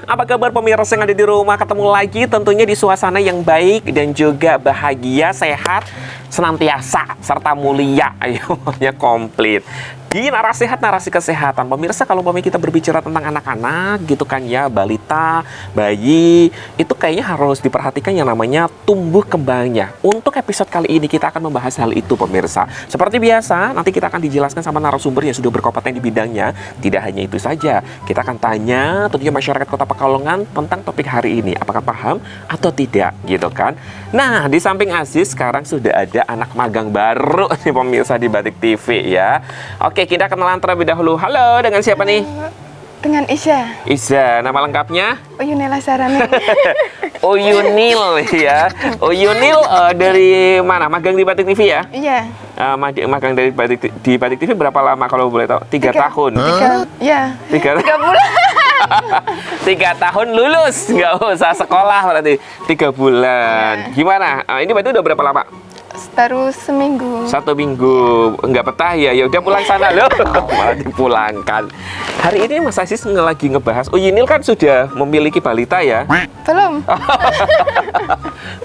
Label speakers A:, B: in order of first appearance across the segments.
A: Apa kabar pemirsa yang ada di rumah? Ketemu lagi tentunya di suasana yang baik dan juga bahagia, sehat, senantiasa, serta mulia. Ayo, komplit. Di narasi sehat, narasi kesehatan. Pemirsa, kalau kita berbicara tentang anak-anak gitu kan ya, balita, bayi, itu kayaknya harus diperhatikan yang namanya tumbuh kembangnya. Untuk episode kali ini kita akan membahas hal itu pemirsa. Seperti biasa, nanti kita akan dijelaskan sama narasumber yang sudah berkompeten di bidangnya. Tidak hanya itu saja, kita akan tanya tentunya masyarakat Kota Pekalongan tentang topik hari ini. Apakah paham atau tidak gitu kan. Nah, di samping Aziz sekarang sudah ada anak magang baru nih pemirsa di Batik TV ya. Oke, kita kenalan terlebih dahulu. Halo, dengan siapa nih?
B: Dengan Isya.
A: Isya, nama lengkapnya?
B: Uyunila Sarani.
A: Uyunil ya. Uyunil dari mana? Magang di Batik TV ya?
B: Iya.
A: Magang dari di Batik TV berapa lama kalau boleh tahu? 3 tahun.
B: Tiga bulan.
A: 3 tahun lulus, nggak usah sekolah berarti 3 bulan.
B: Ya.
A: Gimana? Ini berarti udah berapa lama?
B: Baru seminggu.
A: 1 minggu, nggak betah ya? Ya udah pulang sana loh, malah dipulangkan. Hari ini Mas Aziz lagi ngebahas. Uyunil kan sudah memiliki balita ya?
B: Belum.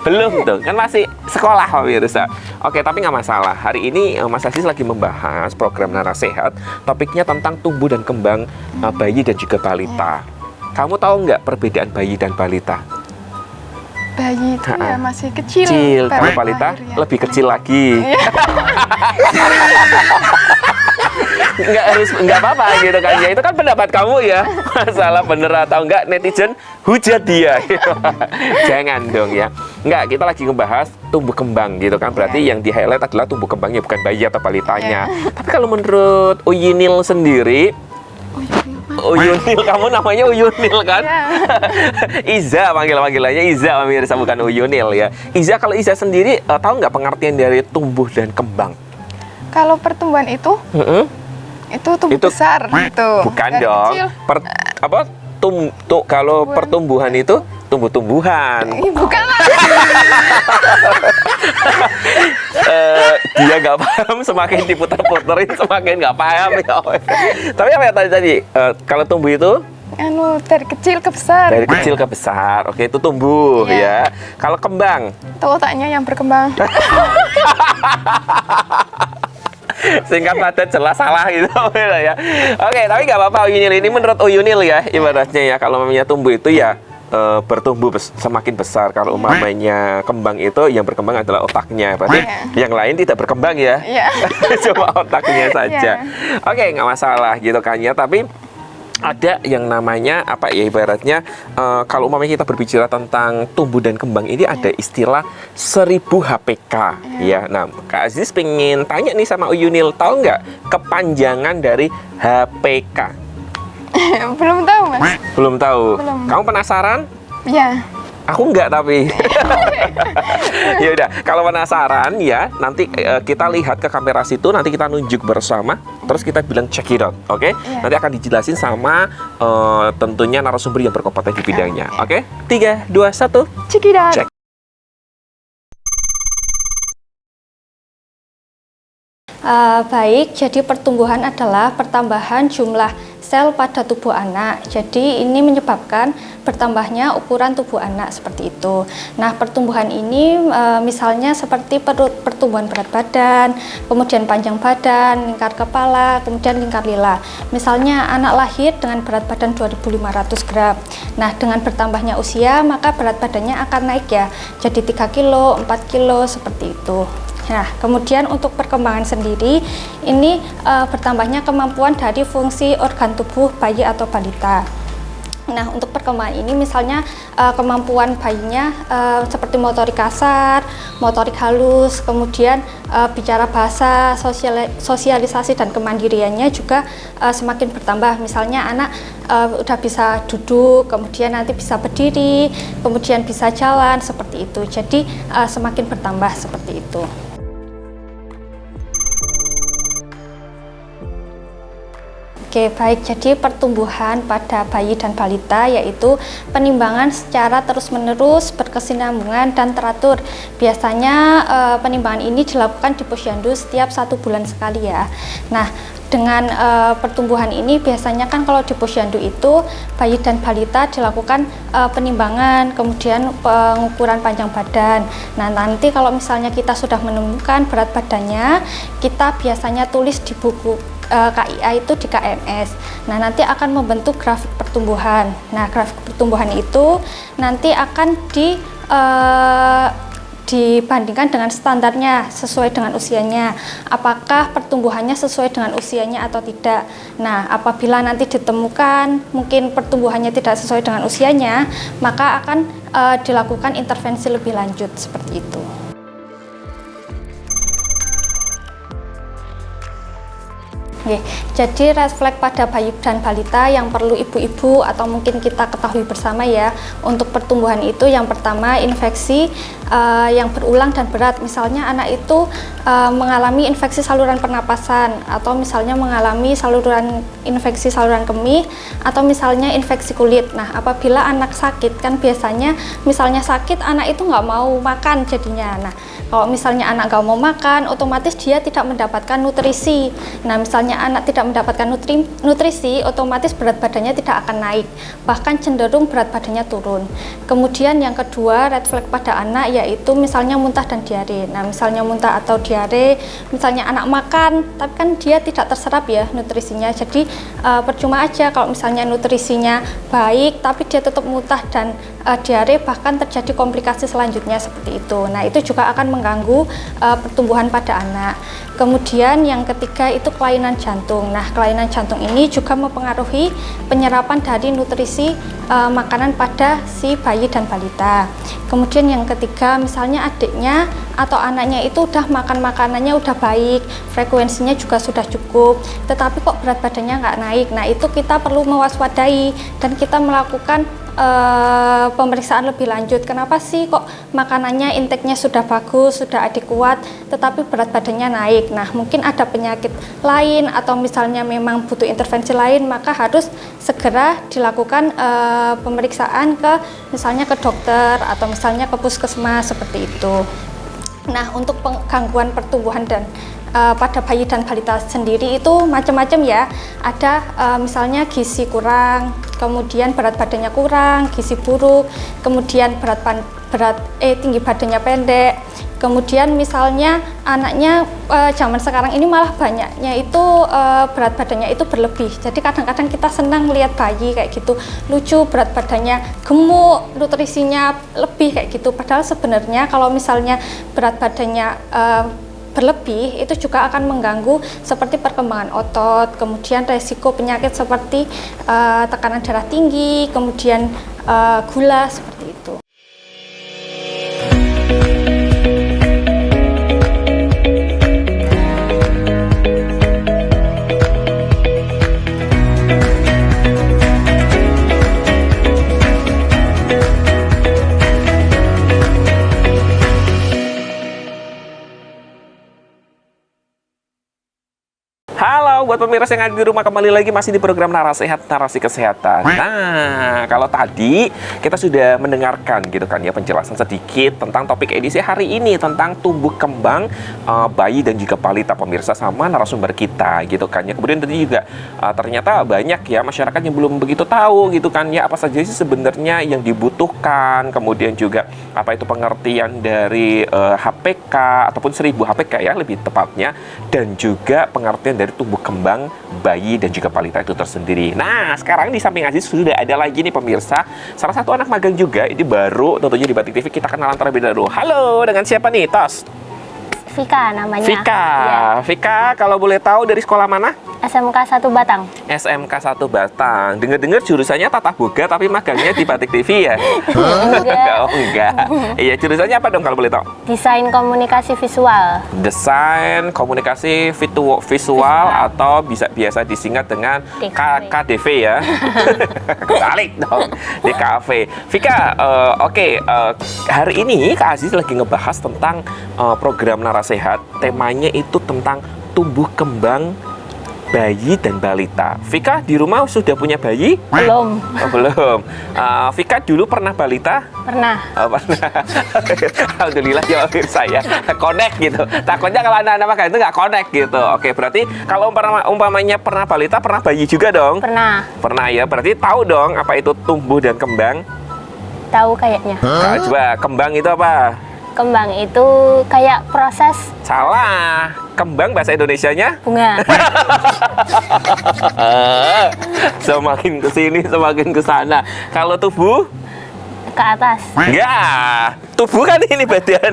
A: Belum tuh, kan masih sekolah pemirsa. Oke, tapi nggak masalah. Hari ini Mas Aziz lagi membahas program Narasi Sehat. Topiknya tentang tumbuh dan kembang bayi dan juga balita. Kamu tahu nggak perbedaan bayi dan balita?
B: Bayi itu ya masih kecil.
A: Kalau balita
B: ya.
A: lebih kecil lagi. Nggak apa-apa gitu kan ya, itu kan pendapat kamu ya. Masalah bener atau enggak, netizen hujat dia. Jangan dong ya. Enggak, kita lagi ngebahas tumbuh kembang gitu kan, berarti yang di highlight adalah tumbuh kembangnya, bukan bayi atau balitanya. Tapi kalau menurut Uyunil sendiri, Uyunil, kamu namanya Uyunil kan? Iza, panggilannya Iza pemirsa, bukan Uyunil ya. Iza, kalau Iza sendiri tahu nggak pengertian dari tumbuh dan kembang?
B: Kalau pertumbuhan itu tumbuh besar gitu.
A: Bukan
B: dari
A: dong.
B: Kecil.
A: Kalau pertumbuhan itu tumbuh-tumbuhan.
B: Bukan lah.
A: Dia nggak paham, semakin diputar-puterin semakin nggak paham ya. Tapi apa ya tadi? Kalau tumbuh itu?
B: Dari kecil ke besar.
A: Dari kecil ke besar. Oke, itu tumbuh ya. Kalau kembang?
B: Itu otaknya yang berkembang.
A: Singkat padat jelas salah gitu ya. Oke, tapi nggak apa-apa Uyunil, ini menurut Uyunil ya, ibaratnya ya, kalau namanya tumbuh itu ya bertumbuh semakin besar. Kalau umpamanya kembang itu yang berkembang adalah otaknya, berarti yang lain tidak berkembang ya. Cuma otaknya saja. Oke, nggak masalah gitu kan ya. Tapi ada yang namanya apa ya, ibaratnya kalau umpamanya kita berbicara tentang tumbuh dan kembang ini ada istilah 1000 HPK ya. Nah, Kak Aziz pengen tanya nih sama Uyunil, tahu nggak kepanjangan dari HPK?
B: Belum tahu, Mas.
A: Belum tahu.
B: Belum.
A: Kamu penasaran?
B: Iya.
A: Aku enggak tapi. Ya udah, kalau penasaran ya, nanti kita lihat ke kamera situ, nanti kita nunjuk bersama, terus kita bilang check it out, oke? Nanti akan dijelasin sama tentunya narasumber yang berkompeten di bidangnya, oke? 3, 2, 1,
B: check it out.
A: Check.
C: Baik, jadi pertumbuhan adalah pertambahan jumlah sel pada tubuh anak. Jadi ini menyebabkan bertambahnya ukuran tubuh anak seperti itu. Nah, pertumbuhan ini misalnya seperti pertumbuhan berat badan, kemudian panjang badan, lingkar kepala, kemudian lingkar lila. Misalnya anak lahir dengan berat badan 2.500 gram. Nah, dengan bertambahnya usia maka berat badannya akan naik ya. Jadi 3 kilo, 4 kilo seperti itu. Nah, kemudian untuk perkembangan sendiri, ini bertambahnya kemampuan dari fungsi organ tubuh bayi atau balita. Nah, untuk perkembangan ini misalnya kemampuan bayinya seperti motorik kasar, motorik halus, kemudian bicara bahasa, sosialisasi dan kemandiriannya juga semakin bertambah. Misalnya anak udah bisa duduk, kemudian nanti bisa berdiri, kemudian bisa jalan seperti itu. Jadi semakin bertambah seperti itu. Oke, baik. Jadi pertumbuhan pada bayi dan balita yaitu penimbangan secara terus-menerus berkesinambungan dan teratur. Biasanya penimbangan ini dilakukan di posyandu setiap 1 bulan sekali ya. Nah, dengan pertumbuhan ini biasanya kan kalau di posyandu itu bayi dan balita dilakukan penimbangan, kemudian pengukuran panjang badan. Nah, nanti kalau misalnya kita sudah menemukan berat badannya, kita biasanya tulis di buku KIA itu di KMS. Nah, nanti akan membentuk grafik pertumbuhan. Nah, grafik pertumbuhan itu nanti akan dibandingkan dengan standarnya sesuai dengan usianya, apakah pertumbuhannya sesuai dengan usianya atau tidak. Nah, apabila nanti ditemukan mungkin pertumbuhannya tidak sesuai dengan usianya, maka akan dilakukan intervensi lebih lanjut seperti itu. Oke, jadi red flag pada bayi dan balita yang perlu ibu-ibu atau mungkin kita ketahui bersama ya, untuk pertumbuhan itu yang pertama infeksi yang berulang dan berat. Misalnya anak itu mengalami infeksi saluran pernapasan, atau misalnya mengalami infeksi saluran kemih, atau misalnya infeksi kulit. Nah, apabila anak sakit kan biasanya misalnya sakit anak itu nggak mau makan jadinya. Nah, kalau misalnya anak nggak mau makan, otomatis dia tidak mendapatkan nutrisi. Nah, misalnya anak tidak mendapatkan nutrisi, otomatis berat badannya tidak akan naik, bahkan cenderung berat badannya turun. Kemudian yang kedua, red flag pada anak yaitu misalnya muntah dan diare. Nah, misalnya muntah atau diare, misalnya anak makan, tapi kan dia tidak terserap ya nutrisinya. Jadi percuma aja kalau misalnya nutrisinya baik, tapi dia tetap muntah dan diare, bahkan terjadi komplikasi selanjutnya seperti itu. Nah, itu juga akan mengganggu pertumbuhan pada anak. Kemudian yang ketiga itu kelainan jantung. Nah, kelainan jantung ini juga mempengaruhi penyerapan dari nutrisi makanan pada si bayi dan balita. Kemudian yang ketiga, misalnya adiknya atau anaknya itu udah makan makanannya udah baik, frekuensinya juga sudah cukup, tetapi kok berat badannya nggak naik. Nah, itu kita perlu mewaspadai dan kita melakukan pemeriksaan lebih lanjut. Kenapa sih kok makanannya intake-nya sudah bagus, sudah adekuat, tetapi berat badannya naik? Nah, mungkin ada penyakit lain atau misalnya memang butuh intervensi lain, maka harus segera dilakukan pemeriksaan misalnya ke dokter atau misalnya ke puskesmas seperti itu. Nah, untuk gangguan pertumbuhan dan pada bayi dan balita sendiri itu macam-macam ya. Ada misalnya gizi kurang, kemudian berat badannya kurang, gizi buruk, kemudian tinggi badannya pendek. Kemudian misalnya anaknya zaman sekarang ini malah banyaknya itu berat badannya itu berlebih. Jadi kadang-kadang kita senang lihat bayi kayak gitu, lucu, berat badannya gemuk, nutrisinya lebih kayak gitu. Padahal sebenarnya kalau misalnya berat badannya berlebih itu juga akan mengganggu seperti perkembangan otot, kemudian resiko penyakit seperti tekanan darah tinggi, kemudian gula seperti itu.
A: Halo buat pemirsa yang ada di rumah, kembali lagi masih di program Narasehat, Narasi Kesehatan. Nah, kalau tadi kita sudah mendengarkan gitu kan ya penjelasan sedikit tentang topik edisi hari ini tentang tumbuh kembang bayi dan juga balita, pemirsa, sama narasumber kita gitu kan ya. Kemudian tadi juga ternyata banyak ya masyarakat yang belum begitu tahu gitu kan ya apa saja sih sebenarnya yang dibutuhkan, kemudian juga apa itu pengertian dari HPK ataupun 1000 HPK ya lebih tepatnya, dan juga pengertian dari tumbuh kembang bayi dan juga balita itu tersendiri. Nah, sekarang di samping Aziz sudah ada lagi nih pemirsa, salah satu anak magang juga, ini baru tentunya di Batik TV. Kita kenalan terlebih dahulu. Halo, dengan siapa nih, Tos?
D: Vika namanya.
A: Vika.
D: Ya.
A: Vika, kalau boleh tahu dari sekolah mana?
D: SMK 1 Batang.
A: SMK 1 Batang. Dengar-dengar jurusannya Tata Boga tapi magangnya di Batik TV ya?
D: Enggak.
A: Oh, enggak. Iya, jurusannya apa dong kalau boleh tahu?
D: Desain komunikasi visual.
A: Desain komunikasi visual atau biasa disingkat dengan
D: DKV.
A: KDV ya. Kebalik dong. DKV. Vika, oke, hari ini Kak Aziz lagi ngebahas tentang program Narasehat. Temanya itu tentang tumbuh kembang bayi dan balita. Vika di rumah sudah punya bayi?
D: Belum.
A: Oh, belum. Vika dulu pernah balita?
D: Pernah.
A: Oh, pernah. Alhamdulillah ya saya connect gitu. Takutnya kalau anak-anak makan itu nggak connect gitu. Oke, berarti kalau umpamanya pernah balita, pernah bayi juga dong?
D: Pernah.
A: Pernah ya. Berarti tahu dong apa itu tumbuh dan kembang?
D: Tahu kayaknya.
A: Nah, coba kembang itu apa?
D: Kembang itu kayak proses
A: Salah. Kembang bahasa Indonesianya?
D: bunga.
A: Semakin ke sini, semakin ke sana. Kalau tubuh?
D: Ke atas.
A: Enggak. Tubuh kan ini badan.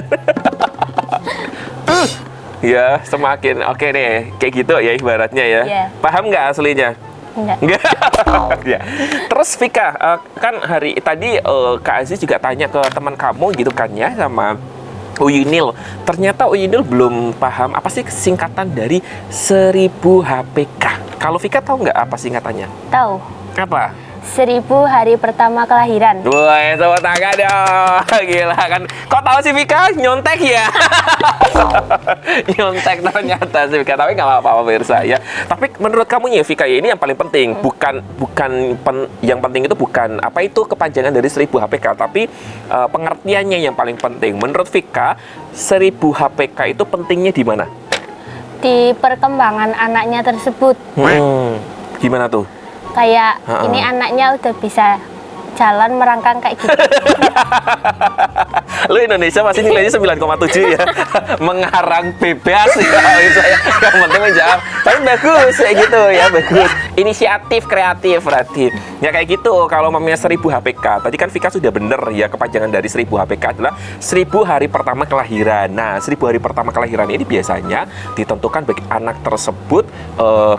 A: Ya, semakin oke deh. Kayak gitu ya ibaratnya ya.
D: Iya.
A: Paham nggak aslinya?
D: Enggak.
A: Enggak. Ya. Terus Vika, kan hari tadi Kak Aziz juga tanya ke teman kamu gitu kan ya sama Uyinil. Ternyata Uyinil belum paham apa sih singkatan dari 1000 HPK. Kalau Vika tahu nggak apa singkatannya?
D: Tahu.
A: Apa?
D: 1000 hari pertama kelahiran.
A: Woi, tepuk tangan dong. Gila kan. Kok tahu sih Vika? Nyontek ya? Nyontek ternyata sih Vika. Tapi nggak apa-apa pemirsa ya. Tapi menurut kamu ya Vika, ya, ini yang paling penting. Yang penting itu bukan apa itu kepanjangan dari 1000 HPK. Tapi pengertiannya yang paling penting. Menurut Vika, 1000 HPK itu pentingnya di mana?
D: Di perkembangan anaknya tersebut.
A: Gimana tuh?
D: Kayak ini anaknya udah bisa jalan merangkang kayak gitu.
A: Lu Indonesia masih nilainya 9,7 ya. Mengarang bebas ya saya. Yang penting menjawab. Tapi bagus kayak gitu ya, bagus. Inisiatif kreatif berarti. Ya kayak gitu kalau mamanya 1000 HPK. Tadi kan Vika sudah bener ya, kepanjangan dari 1000 HPK adalah 1000 hari pertama kelahiran. Nah, 1000 hari pertama kelahiran ini biasanya ditentukan bagi anak tersebut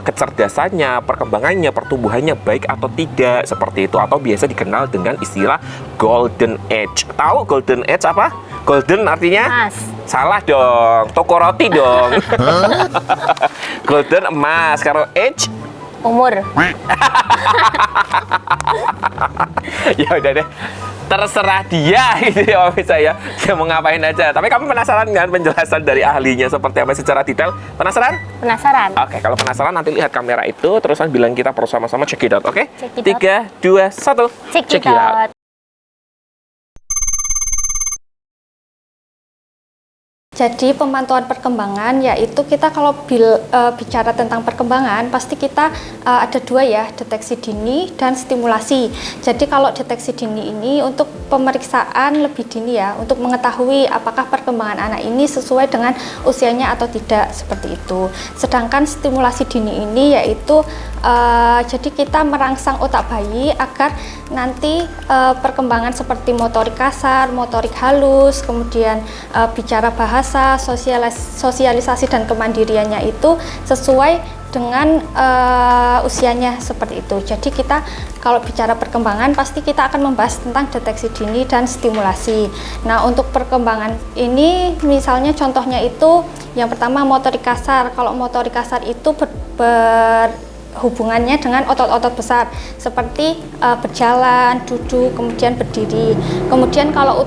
A: kecerdasannya, perkembangannya, pertumbuhannya baik atau tidak seperti itu, atau biasa dikenal dengan istilah golden age. Tahu golden age apa? Golden artinya?
D: Emas.
A: Salah dong, toko roti dong. Golden emas. Kalau age?
D: Umur.
A: Ya udah deh, terserah dia gitu ya pemirsa ya. Dia mau ngapain aja. Tapi kamu penasaran kan penjelasan dari ahlinya seperti apa secara detail? Penasaran?
D: Penasaran?
A: Oke, kalau penasaran nanti lihat kamera itu, terusan bilang kita bersama-sama check it out, oke?
D: Check it out.
A: 3, 2, 1,
D: Check it out.
C: Jadi pemantauan perkembangan yaitu kita kalau bicara tentang perkembangan pasti kita ada dua ya, deteksi dini dan stimulasi. Jadi kalau deteksi dini ini untuk pemeriksaan lebih dini ya, untuk mengetahui apakah perkembangan anak ini sesuai dengan usianya atau tidak, seperti itu. Sedangkan stimulasi dini ini yaitu jadi kita merangsang otak bayi agar nanti perkembangan seperti motorik kasar, motorik halus, kemudian bicara bahasa, sosialisasi dan kemandiriannya itu sesuai dengan usianya, seperti itu. Jadi kita kalau bicara perkembangan pasti kita akan membahas tentang deteksi dini dan stimulasi. Nah, untuk perkembangan ini misalnya contohnya itu yang pertama motorik kasar. Kalau motorik kasar itu hubungannya dengan otot-otot besar seperti berjalan, duduk, kemudian berdiri. Kemudian kalau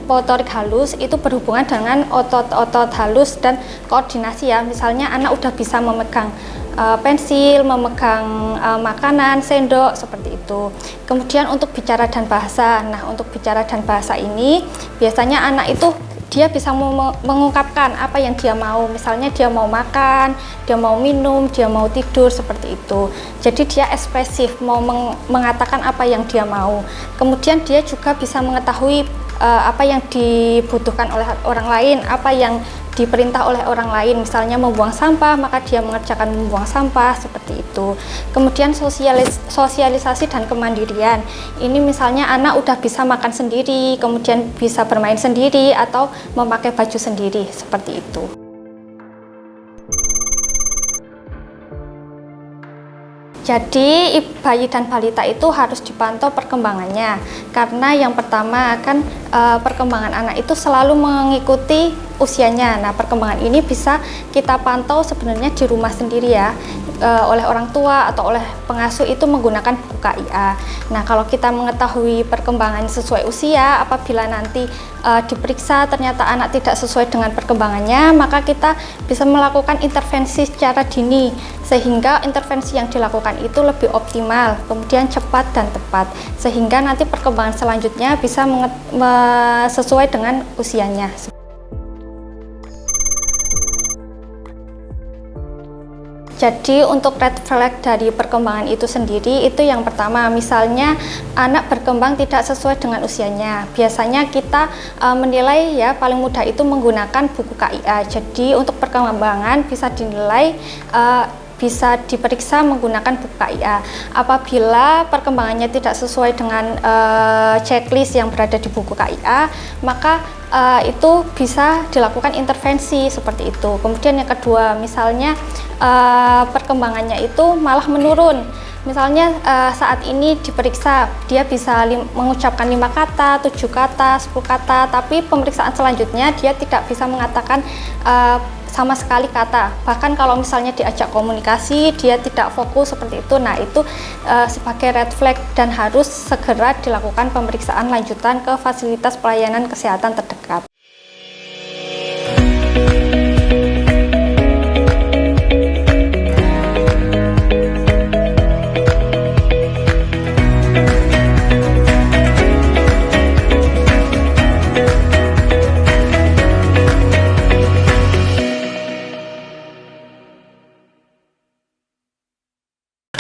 C: motorik halus itu berhubungan dengan otot-otot halus dan koordinasi ya. Misalnya anak udah bisa memegang pensil, memegang makanan, sendok, seperti itu. Kemudian untuk bicara dan bahasa. Nah, untuk bicara dan bahasa ini biasanya anak itu dia bisa mengungkapkan apa yang dia mau. Misalnya dia mau makan, dia mau minum, dia mau tidur, seperti itu. Jadi dia ekspresif, mau mengatakan apa yang dia mau. Kemudian dia juga bisa mengetahui apa yang dibutuhkan oleh orang lain, apa yang diperintah oleh orang lain. Misalnya membuang sampah, maka dia mengerjakan membuang sampah, seperti itu. Kemudian sosialisasi dan kemandirian. Ini misalnya anak udah bisa makan sendiri, kemudian bisa bermain sendiri atau memakai baju sendiri, seperti itu. Jadi bayi dan balita itu harus dipantau perkembangannya, karena yang pertama kan perkembangan anak itu selalu mengikuti usianya. Nah, perkembangan ini bisa kita pantau sebenarnya di rumah sendiri ya, oleh orang tua atau oleh pengasuh itu menggunakan buku KIA. Nah, kalau kita mengetahui perkembangan sesuai usia, apabila nanti diperiksa ternyata anak tidak sesuai dengan perkembangannya, maka kita bisa melakukan intervensi secara dini, sehingga intervensi yang dilakukan itu lebih optimal, kemudian cepat dan tepat, sehingga nanti perkembangan selanjutnya bisa sesuai dengan usianya. Jadi untuk red flag dari perkembangan itu sendiri, itu yang pertama, misalnya anak berkembang tidak sesuai dengan usianya. Biasanya kita menilai ya paling mudah itu menggunakan buku KIA. Jadi untuk perkembangan bisa dinilai bisa diperiksa menggunakan buku KIA. Apabila perkembangannya tidak sesuai dengan checklist yang berada di buku KIA, maka itu bisa dilakukan intervensi seperti itu. Kemudian yang kedua, misalnya perkembangannya itu malah menurun. Misalnya saat ini diperiksa dia bisa mengucapkan 5 kata, 7 kata, 10 kata, tapi pemeriksaan selanjutnya dia tidak bisa mengatakan sama sekali kata. Bahkan kalau misalnya diajak komunikasi dia tidak fokus seperti itu. Nah, itu sebagai red flag dan harus segera dilakukan pemeriksaan lanjutan ke fasilitas pelayanan kesehatan terdekat.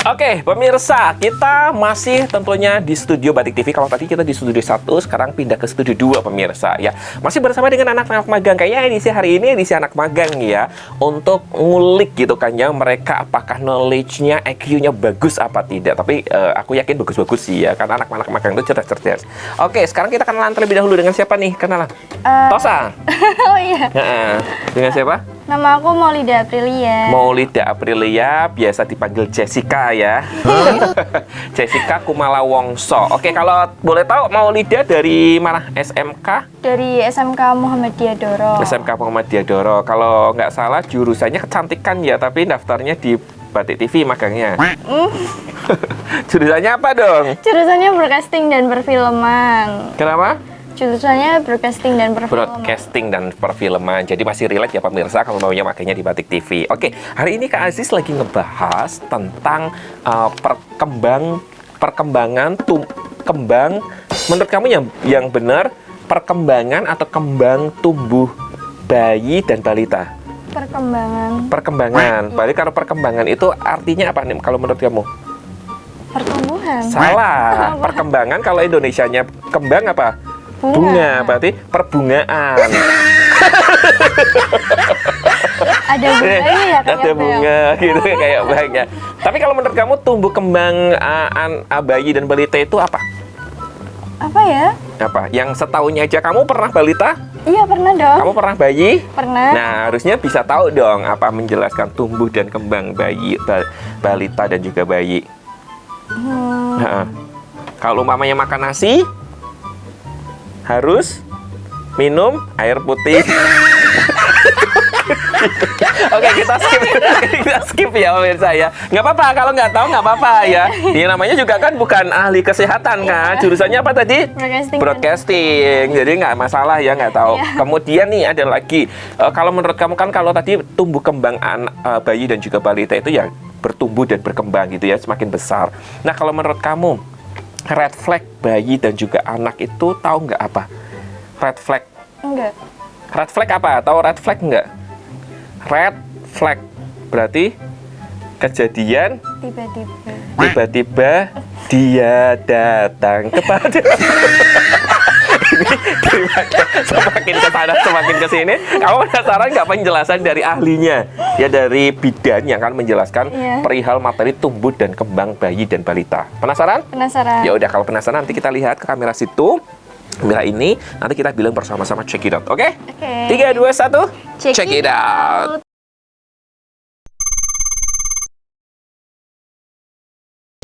A: Oke, pemirsa, kita masih tentunya di studio Batik TV. Kalau tadi kita di studio 1, sekarang pindah ke studio 2, pemirsa. Ya, masih bersama dengan anak-anak magang. Kayaknya edisi hari ini edisi anak magang ya, untuk ngulik gitu kan ya, mereka apakah knowledge-nya, IQ-nya bagus apa tidak. Tapi aku yakin bagus-bagus sih ya, karena anak-anak magang itu cerdas-cerdas. Oke, sekarang kita kenalan terlebih dahulu dengan siapa nih? Kenalan. Tosa.
B: Oh iya.
A: Dengan siapa?
B: Nama aku Maulida Aprilia.
A: Maulida Aprilia, biasa dipanggil Jessica ya. Jessica Kumala Wongso. Oke, kalau boleh tahu Maulida dari mana? SMK?
B: Dari SMK Muhammadiyah Doro.
A: SMK Muhammadiyah Doro. Kalau nggak salah jurusannya kecantikan ya, tapi daftarnya di Batik TV magangnya. Jurusannya apa dong?
B: Jurusannya broadcasting dan perfilman.
A: Kenapa?
B: Jurusannya broadcasting dan perfilman.
A: Broadcasting dan perfilman. Jadi masih relate ya pemirsa kalau maunya makanya di Batik TV. Oke, hari ini Kak Aziz lagi ngebahas tentang perkembangan kembang. Menurut kamu yang benar, perkembangan atau kembang tubuh bayi dan balita? Perkembangan. Berarti kalau perkembangan itu artinya apa nih kalau menurut kamu?
B: Pertumbuhan.
A: Salah. Perkembangan kalau Indonesianya kembang apa? Bunga. Berarti perbungaan.
B: Ada bunganya ya kayak
A: Ada bunga gitu kayak banyak. Tapi kalau menurut kamu tumbuh kembang bayi dan balita itu apa?
B: Apa ya?
A: Apa? Yang setahunnya aja kamu pernah balita?
B: Iya pernah dong.
A: Kamu pernah bayi?
B: Pernah.
A: Nah, harusnya bisa tahu dong apa menjelaskan tumbuh dan kembang bayi, balita dan juga bayi. Kalau umpamanya makan nasi, harus minum air putih. Oke, kita skip ya pemirsa ya. Nggak apa-apa kalau nggak tahu, nggak apa-apa ya. Ini namanya juga kan bukan ahli kesehatan kan. Jurusannya apa tadi? Broadcasting. Jadi nggak masalah ya, nggak tahu. Kemudian nih ada lagi. Kalau menurut kamu kan kalau tadi tumbuh kembang bayi dan juga balita itu ya bertumbuh dan berkembang gitu ya, semakin besar. Nah, kalau menurut kamu red flag bayi dan juga anak itu tahu nggak apa? Red flag?
B: Enggak.
A: Red flag apa? Tahu red flag nggak? Red flag berarti kejadian tiba-tiba dia datang kepada. Semakin kesana semakin kesini, kamu penasaran nggak penjelasan dari ahlinya ya, dari bidan yang akan menjelaskan perihal materi tumbuh dan kembang bayi dan balita. Penasaran?
B: Penasaran.
A: Ya udah, kalau penasaran nanti kita lihat ke kamera situ. Kamera ini nanti kita bilang bersama-sama check it out. Oke? 3, 2, 1 check it out.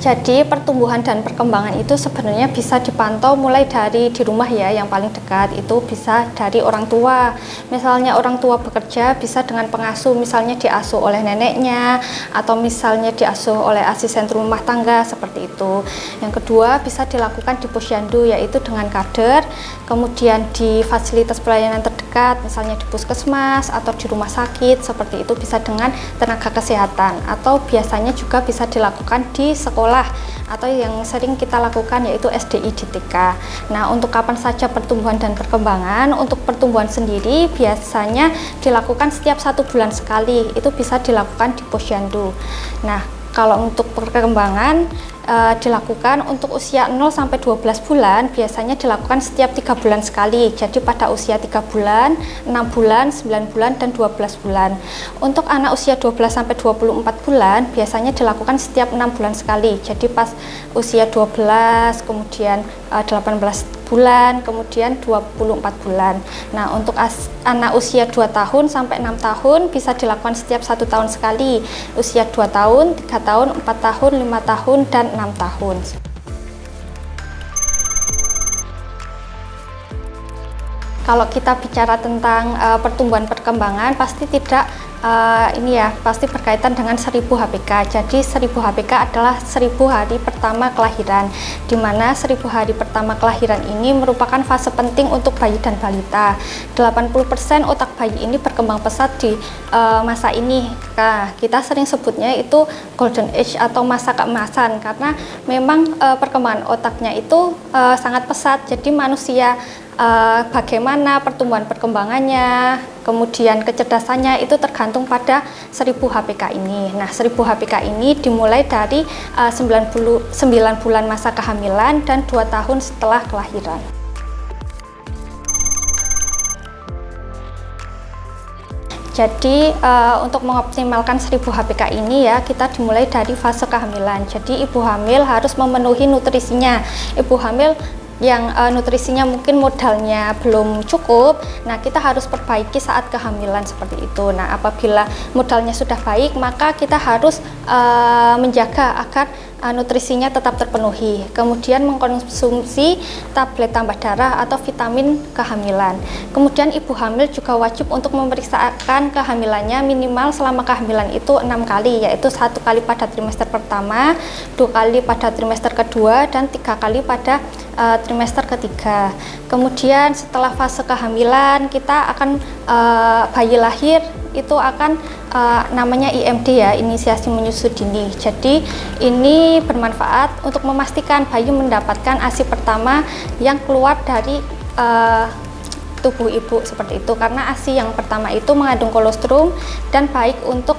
C: Jadi pertumbuhan dan perkembangan itu sebenarnya bisa dipantau mulai dari di rumah ya, yang paling dekat itu bisa dari orang tua. Misalnya orang tua bekerja bisa dengan pengasuh, misalnya diasuh oleh neneknya atau misalnya diasuh oleh asisten rumah tangga seperti itu. Yang kedua bisa dilakukan di posyandu, yaitu dengan kader, kemudian di fasilitas pelayanan terdekat, misalnya di puskesmas atau di rumah sakit seperti itu, bisa dengan tenaga kesehatan, atau biasanya juga bisa dilakukan di sekolah atau yang sering kita lakukan yaitu SDI di TK. Nah, untuk kapan saja pertumbuhan dan perkembangan? Untuk pertumbuhan sendiri biasanya dilakukan setiap 1 bulan sekali, itu bisa dilakukan di posyandu. Nah, kalau untuk perkembangan dilakukan untuk usia 0 sampai 12 bulan biasanya dilakukan setiap 3 bulan sekali. Jadi pada usia 3 bulan, 6 bulan, 9 bulan, dan 12 bulan. Untuk anak usia 12 sampai 24 bulan biasanya dilakukan setiap 6 bulan sekali. Jadi pas usia 12, kemudian 18 bulan, kemudian 24 bulan. Nah, untuk anak usia 2 tahun sampai 6 tahun bisa dilakukan setiap 1 tahun sekali. Usia 2 tahun, 3 tahun, 4 tahun, 5 tahun, dan 6 tahun. Kalau kita bicara tentang pertumbuhan perkembangan, pasti tidak pasti berkaitan dengan 1000 HPK. Jadi 1000 HPK adalah 1000 hari pertama kelahiran, di mana 1000 hari pertama kelahiran ini merupakan fase penting untuk bayi dan balita. 80% otak bayi ini berkembang pesat di masa ini. Nah, kita sering sebutnya itu golden age atau masa keemasan, karena memang perkembangan otaknya itu sangat pesat. Jadi manusia bagaimana pertumbuhan perkembangannya, kemudian kecerdasannya itu tergantung pada 1000 HPK ini. Nah, 1000 HPK ini dimulai dari 9 bulan masa kehamilan dan 2 tahun setelah kelahiran. Jadi untuk mengoptimalkan 1000 HPK ini ya, kita dimulai dari fase kehamilan. Jadi ibu hamil harus memenuhi nutrisinya. Ibu hamil yang nutrisinya mungkin modalnya belum cukup, nah kita harus perbaiki saat kehamilan seperti itu. Nah, apabila modalnya sudah baik, maka kita harus menjaga agar nutrisinya tetap terpenuhi. Kemudian mengkonsumsi tablet tambah darah atau vitamin kehamilan. Kemudian ibu hamil juga wajib untuk memeriksakan kehamilannya minimal selama kehamilan itu 6 kali, yaitu 1 kali pada trimester pertama, 2 kali pada trimester kedua, dan 3 kali pada trimester ketiga. Kemudian setelah fase kehamilan kita akan bayi lahir itu akan namanya IMD ya, inisiasi menyusui dini. Jadi ini bermanfaat untuk memastikan bayi mendapatkan ASI pertama yang keluar dari tubuh ibu seperti itu, karena ASI yang pertama itu mengandung kolostrum dan baik untuk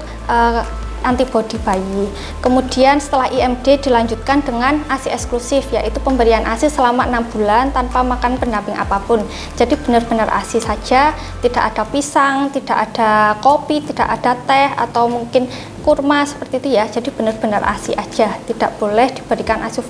C: antibodi bayi. Kemudian setelah IMD dilanjutkan dengan ASI eksklusif, yaitu pemberian ASI selama 6 bulan tanpa makan pendamping apapun. Jadi benar-benar ASI saja, tidak ada pisang, tidak ada kopi, tidak ada teh atau mungkin kurma seperti itu ya. Jadi benar-benar ASI aja, tidak boleh diberikan ASI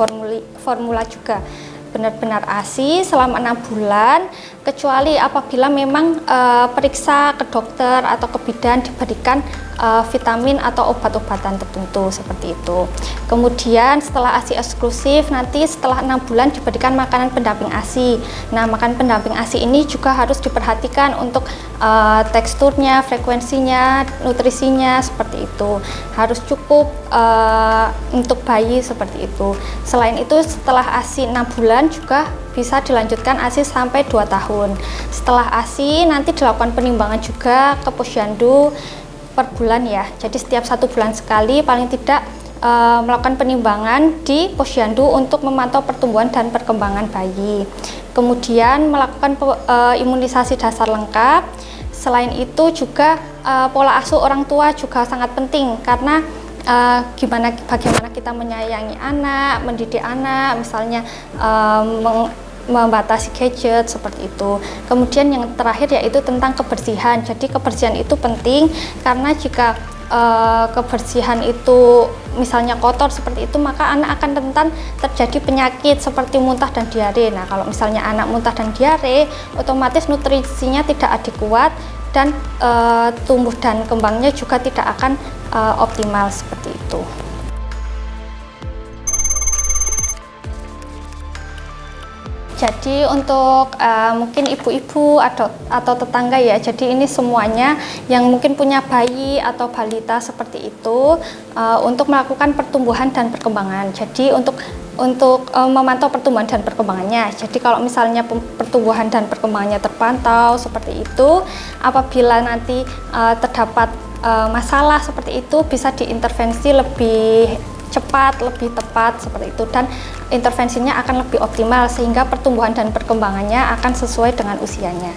C: formula juga. Benar-benar ASI selama 6 bulan, kecuali apabila memang periksa ke dokter atau ke bidan diberikan vitamin atau obat-obatan tertentu seperti itu. Kemudian setelah ASI eksklusif, nanti setelah 6 bulan diberikan makanan pendamping ASI. Nah, makanan pendamping ASI ini juga harus diperhatikan untuk teksturnya, frekuensinya, nutrisinya seperti itu. Harus cukup untuk bayi seperti itu. Selain itu, setelah ASI 6 bulan juga bisa dilanjutkan ASI sampai 2 tahun. Setelah ASI nanti dilakukan penimbangan juga ke posyandu per bulan ya. Jadi setiap 1 bulan sekali paling tidak melakukan penimbangan di posyandu untuk memantau pertumbuhan dan perkembangan bayi. Kemudian melakukan imunisasi dasar lengkap. Selain itu juga pola asuh orang tua juga sangat penting, karena bagaimana kita menyayangi anak, mendidik anak, misalnya membatasi gadget seperti itu. Kemudian yang terakhir yaitu tentang kebersihan. Jadi kebersihan itu penting, karena jika kebersihan itu misalnya kotor seperti itu, maka anak akan rentan terjadi penyakit seperti muntah dan diare. Nah, kalau misalnya anak muntah dan diare, otomatis nutrisinya tidak adekuat dan tumbuh dan kembangnya juga tidak akan optimal seperti itu. Jadi untuk mungkin ibu-ibu atau tetangga ya, jadi ini semuanya yang mungkin punya bayi atau balita seperti itu untuk melakukan pertumbuhan dan perkembangan. Jadi untuk memantau pertumbuhan dan perkembangannya. Jadi kalau misalnya pertumbuhan dan perkembangannya terpantau seperti itu, apabila nanti terdapat masalah seperti itu, bisa diintervensi lebih cepat, lebih tepat seperti itu, dan intervensinya akan lebih optimal sehingga pertumbuhan dan perkembangannya akan sesuai dengan usianya.